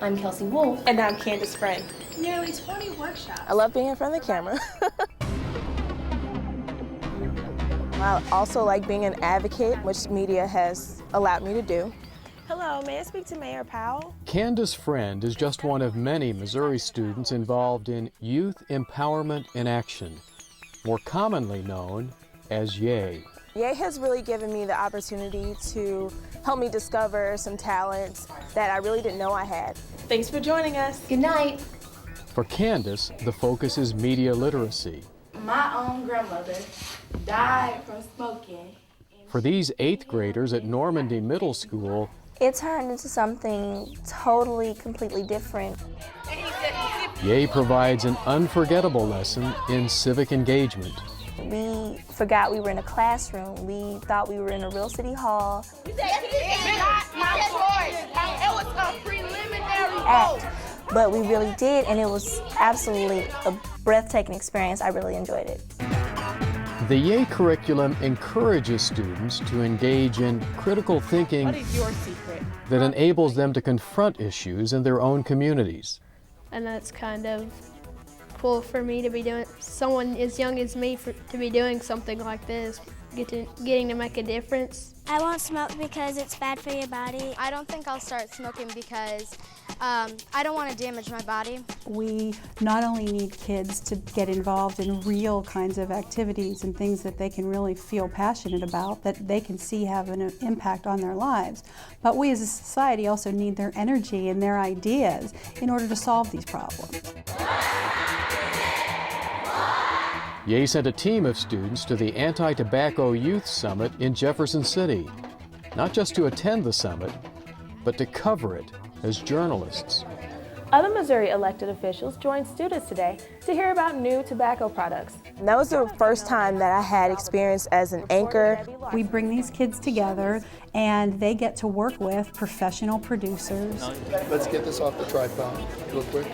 I'm Kelsey Wolf. And I'm Candace Friend. Nearly 20 workshops. I love being in front of the camera. I also like being an advocate, which media has allowed me to do. Hello, may I speak to Mayor Powell? Candace Friend is just one of many Missouri students involved in Youth Empowerment in Action, more commonly known as YEA. YEA has really given me the opportunity to help me discover some talents that I really didn't know I had. Thanks for joining us. Good night. For Candace, the focus is media literacy. My own grandmother died from smoking. For these 8th graders at Normandy Middle School, it turned into something totally, completely different. YEA provides an unforgettable lesson in civic engagement. We forgot we were in a classroom. We thought we were in a real city hall. It was a preliminary vote. But we really did, and it was absolutely a breathtaking experience. I really enjoyed it. The YEA curriculum encourages students to engage in critical thinking What is your secret? that enables them to confront issues in their own communities. And that's kind of cool for me to be doing, someone as young as me to be doing something like this, getting to make a difference. I won't smoke because it's bad for your body. I don't think I'll start smoking because I don't want to damage my body. We not only need kids to get involved in real kinds of activities and things that they can really feel passionate about, that they can see have an impact on their lives, but we as a society also need their energy and their ideas in order to solve these problems. YEA sent a team of students to the Anti-Tobacco Youth Summit in Jefferson City, not just to attend the summit, but to cover it as journalists. Other Missouri elected officials joined students today to hear about new tobacco products. And that was the first time that I had experience as an anchor. We bring these kids together and they get to work with professional producers. Let's get this off the tripod real quick.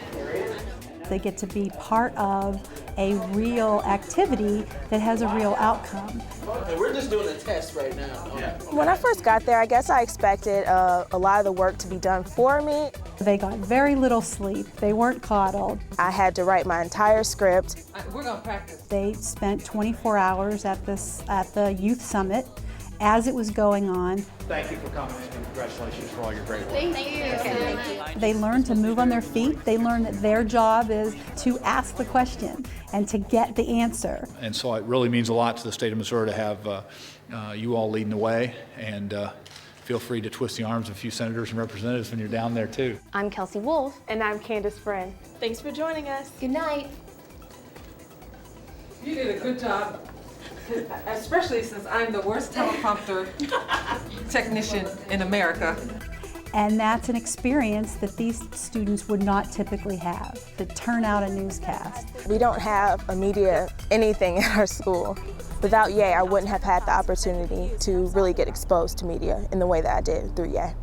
They get to be part of a real activity that has a real outcome. And we're just doing a test right now. Yeah. When I first got there, I guess I expected a lot of the work to be done for me. They got very little sleep. They weren't coddled. I had to write my entire script. We're gonna practice. They spent 24 hours at the Youth Summit as it was going on. Thank you for coming and congratulations for all your great work. Thank you. They learned to move on their feet. They learned that their job is to ask the question and to get the answer. And so it really means a lot to the state of Missouri to have you all leading the way, and feel free to twist the arms of a few senators and representatives when you're down there too. I'm Kelsey Wolf. And I'm Candace Friend. Thanks for joining us. Good night. You did a good job, especially since I'm the worst teleprompter technician in America. And that's an experience that these students would not typically have, to turn out a newscast. We don't have a media anything at our school. Without YEA, I wouldn't have had the opportunity to really get exposed to media in the way that I did through YEA.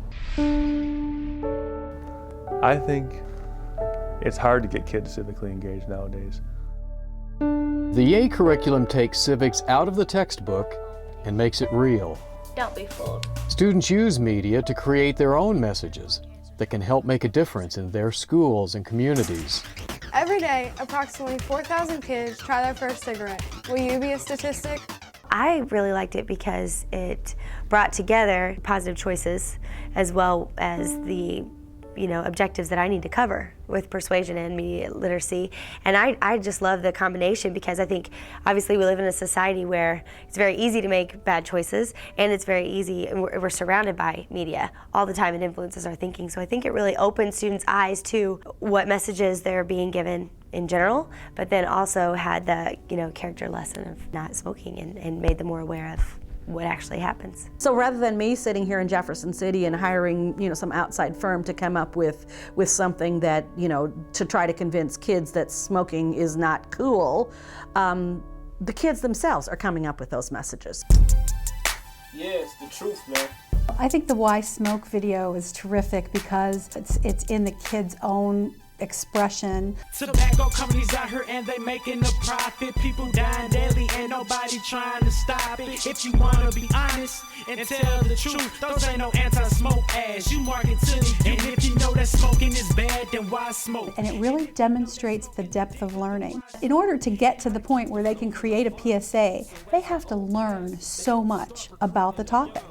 I think it's hard to get kids civically engaged nowadays. The YEA curriculum takes civics out of the textbook and makes it real. Don't be fooled. Students use media to create their own messages that can help make a difference in their schools and communities. Every day, approximately 4,000 kids try their first cigarette. Will you be a statistic? I really liked it because it brought together positive choices as well as the objectives that I need to cover with persuasion and media literacy. And I just love the combination because I think obviously we live in a society where it's very easy to make bad choices, and it's very easy, and we're surrounded by media all the time. It influences our thinking. So I think it really opens students' eyes to what messages they're being given in general, but then also had the character lesson of not smoking and made them more aware of what actually happens. So rather than me sitting here in Jefferson City and hiring, some outside firm to come up with something that, to try to convince kids that smoking is not cool, the kids themselves are coming up with those messages. Yeah, it's the truth, man. I think the Why Smoke video is terrific because it's in the kids' own expression. Tobacco companies out here and they making a profit. People dying daily, ain't nobody trying to stop it. If you wanna be honest, and tell the truth. Those ain't no anti-smoke ads. You market to me, and if you know that smoking is bad, then why smoke? And it really demonstrates the depth of learning. In order to get to the point where they can create a PSA, they have to learn so much about the topic.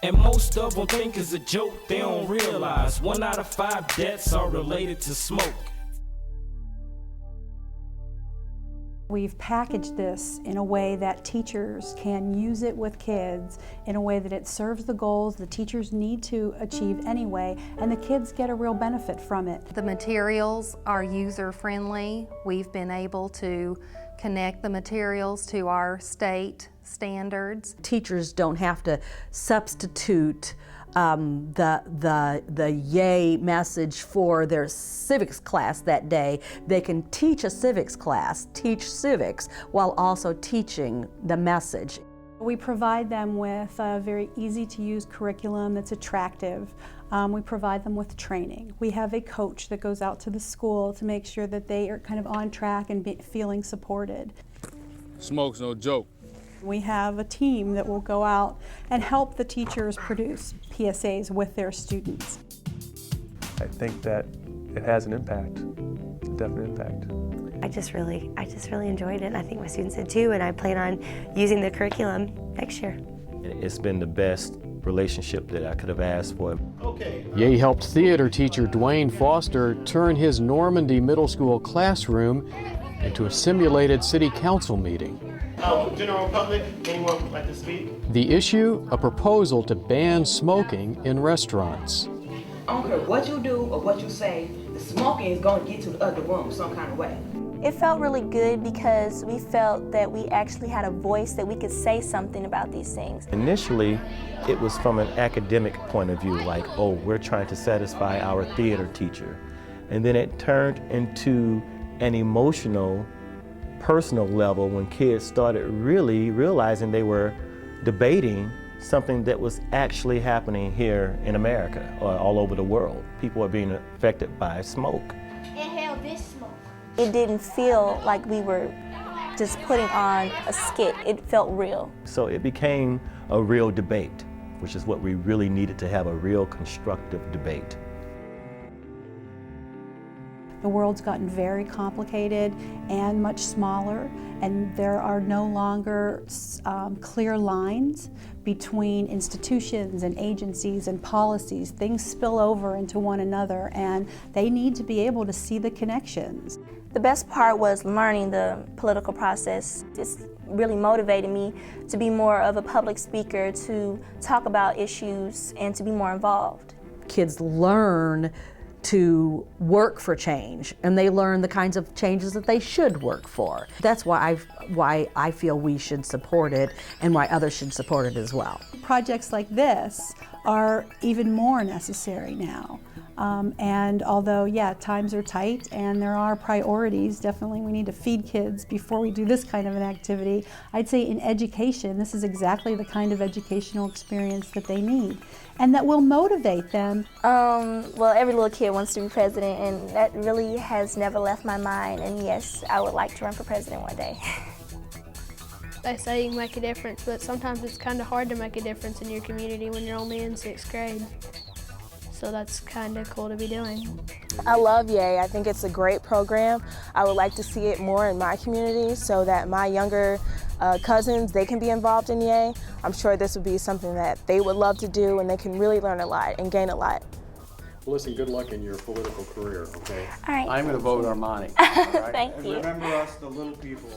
And most of them think it's a joke, they don't realize 1 out of 5 deaths are related to smoke. We've packaged this in a way that teachers can use it with kids in a way that it serves the goals the teachers need to achieve anyway, and the kids get a real benefit from it. The materials are user-friendly. We've been able to connect the materials to our state standards. Teachers don't have to substitute the YEA message for their civics class that day. They can teach a civics class, teach civics, while also teaching the message. We provide them with a very easy-to-use curriculum that's attractive. We provide them with training. We have a coach that goes out to the school to make sure that they are kind of on track and feeling supported. Smoke's no joke. We have a team that will go out and help the teachers produce PSAs with their students. I think that it has an impact, a definite impact. I just really enjoyed it, and I think my students did too, and I plan on using the curriculum next year. It's been the best relationship that I could have asked for. YEA helped theater teacher Dwayne Foster turn his Normandy Middle School classroom into a simulated city council meeting. General public, anyone would like to speak? The issue, a proposal to ban smoking in restaurants. I don't care what you do or what you say, the smoking is going to get to the other room some kind of way. It felt really good because we felt that we actually had a voice, that we could say something about these things. Initially, it was from an academic point of view, like, oh, we're trying to satisfy our theater teacher. And then it turned into an emotional, personal level when kids started really realizing they were debating something that was actually happening here in America or all over the world. People are being affected by smoke. Inhale this smoke. It didn't feel like we were just putting on a skit. It felt real. So it became a real debate, which is what we really needed to have, a real constructive debate. The world's gotten very complicated and much smaller, and there are no longer clear lines between institutions and agencies and policies. Things spill over into one another, and they need to be able to see the connections. The best part was learning the political process. It's really motivated me to be more of a public speaker, to talk about issues, and to be more involved. Kids learn to work for change, and they learn the kinds of changes that they should work for. That's why I feel we should support it, and why others should support it as well. Projects like this are even more necessary now. And although, yeah, times are tight and there are priorities, definitely we need to feed kids before we do this kind of an activity. I'd say in education, this is exactly the kind of educational experience that they need and that will motivate them. Well, every little kid wants to be president, and that really has never left my mind. And yes, I would like to run for president one day. They say you can make a difference, but sometimes it's kind of hard to make a difference in your community when you're only in 6th grade. So that's kind of cool to be doing. I love YEA. I think it's a great program. I would like to see it more in my community so that my younger cousins, they can be involved in YEA. I'm sure this would be something that they would love to do, and they can really learn a lot and gain a lot. Well, listen, good luck in your political career, okay? All right. I'm going to vote Armani. All right? Thank you. Remember us, the little people.